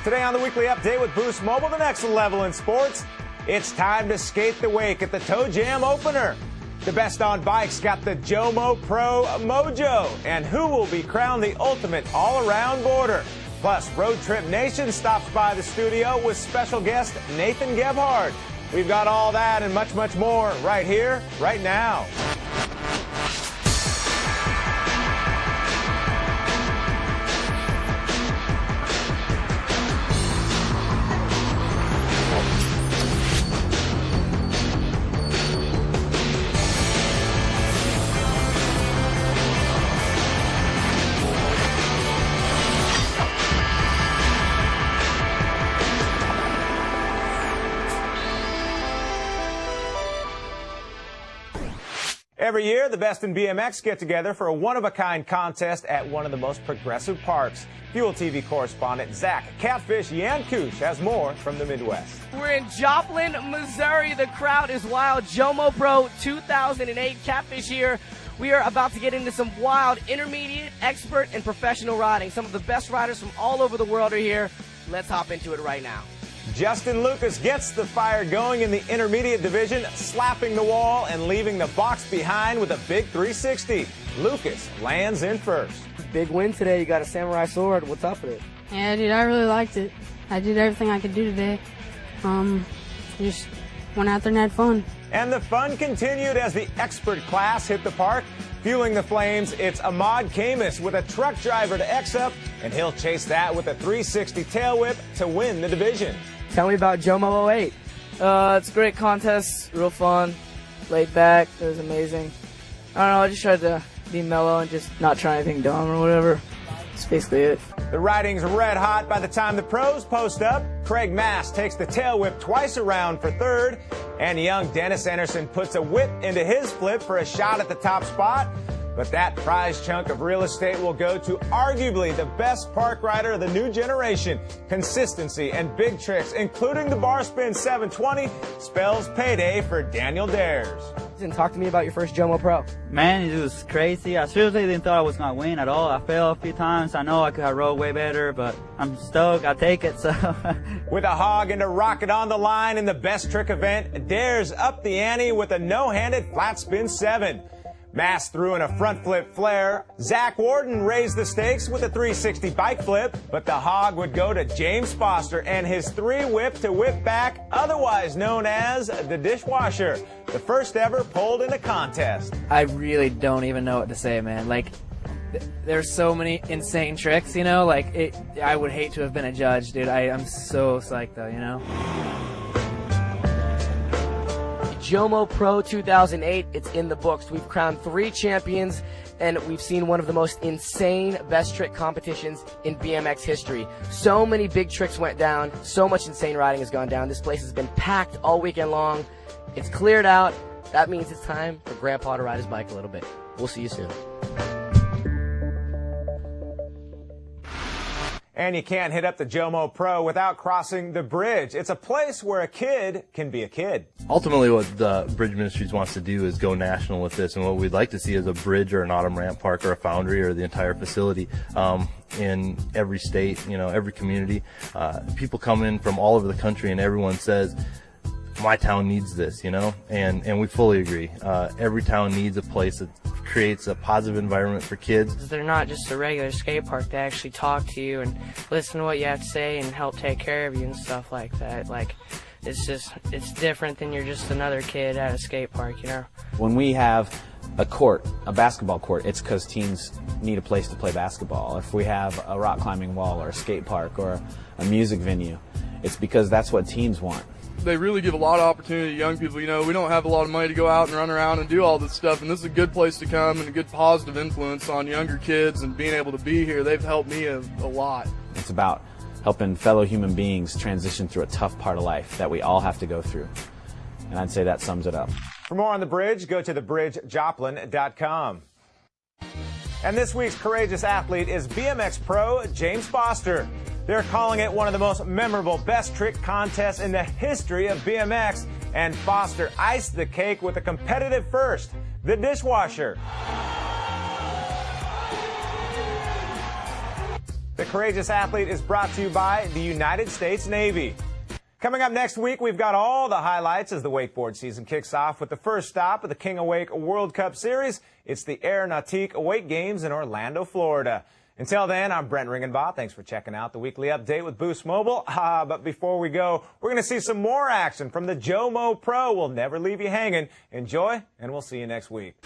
Today on the Weekly Update with Boost Mobile, the next level in sports. It's time to skate the wake at the Toe Jam opener. The best on bikes got the JoMoPro Mojo. And who will be crowned the ultimate all-around boarder? Plus, Road Trip Nation stops by the studio with special guest Nathan Gebhard. We've got all that and much, much more right here, right now. Every year, the best in BMX get together for a one-of-a-kind contest at one of the most progressive parks. FuelTV correspondent Zach Catfish Yankush has more from the Midwest. We're in Joplin, Missouri. The crowd is wild. JoMoPro 2008 Catfish here. We are about to get into some wild intermediate, expert, and professional riding. Some of the best riders from all over the world are here. Let's hop into it right now. Justin Lucas gets the fire going in the intermediate division, slapping the wall and leaving the box behind with a big 360. Lucas lands in first. Big win today. You got a samurai sword. What's up with it? Yeah, dude, I really liked it. I did everything I could do today. Just went out there and had fun. And the fun continued as the expert class hit the park. Fueling the flames, it's Ahmad Camus with a truck driver to X up, and he'll chase that with a 360 tail whip to win the division. Tell me about JoMo 08. It's a great contest, real fun, laid back, it was amazing. I don't know, I just tried to be mellow and just not try anything dumb or whatever. That's basically it. The riding's red hot by the time the pros post up. Craig Mass takes the tail whip twice around for third, and young Dennis Anderson puts a whip into his flip for a shot at the top spot. But that prize chunk of real estate will go to arguably the best park rider of the new generation. Consistency and big tricks, including the bar spin 720, spells payday for Daniel Dares. Talk to me about your first JoMoPro. Man, it was crazy. I seriously didn't thought I was going to win at all. I fell a few times. I know I could have rode way better, but I'm stoked. I'll take it. So. With a hog and a rocket on the line in the best trick event, Dares up the ante with a no-handed flat spin 7. Mass threw in a front flip flare. Zach Warden raised the stakes with a 360 bike flip, but the hog would go to James Foster and his 3-whip to whip back, otherwise known as the dishwasher, the first ever pulled in a contest. I really don't even know what to say, man. Like, there's so many insane tricks, you know? Like, I would hate to have been a judge, dude. I'm so psyched, though, you know? JoMoPro 2008, it's in the books. We've crowned 3 champions, and we've seen one of the most insane best trick competitions in BMX history. So many big tricks went down, so much insane riding has gone down. This place has been packed all weekend long. It's cleared out. That means it's time for Grandpa to ride his bike a little bit. We'll see you soon. And you can't hit up the JoMoPro without crossing the bridge. It's a place where a kid can be a kid. Ultimately, what the Bridge Ministries wants to do is go national with this, and what we'd like to see is a bridge or an autumn ramp park or a foundry or the entire facility in every state, you know, every community. People come in from all over the country, and everyone says, my town needs this, you know, and we fully agree. Every town needs a place that creates a positive environment for kids. They're not just a regular skate park. They actually talk to you and listen to what you have to say and help take care of you and stuff like that. Like, it's different than you're just another kid at a skate park, you know. When we have a court, a basketball court, it's because teens need a place to play basketball. If we have a rock climbing wall or a skate park or a music venue, it's because that's what teens want. They really give a lot of opportunity to young people. You know, we don't have a lot of money to go out and run around and do all this stuff, and this is a good place to come and a good positive influence on younger kids, and being able to be here, they've helped me a lot. It's about helping fellow human beings transition through a tough part of life that we all have to go through. And I'd say that sums it up. For more on the bridge, go to thebridgejoplin.com. And this week's courageous athlete is BMX pro James Foster. They're calling it one of the most memorable best trick contests in the history of BMX, and Foster iced the cake with a competitive first, the dishwasher. The Courageous Athlete is brought to you by the United States Navy. Coming up next week, we've got all the highlights as the wakeboard season kicks off with the first stop of the King of Wake World Cup Series. It's the Aeronautique Wake Games in Orlando, Florida. Until then, I'm Brent Ringenbaugh. Thanks for checking out the weekly update with Boost Mobile. But before we go, we're going to see some more action from the JoMoPro. We'll never leave you hanging. Enjoy, and we'll see you next week.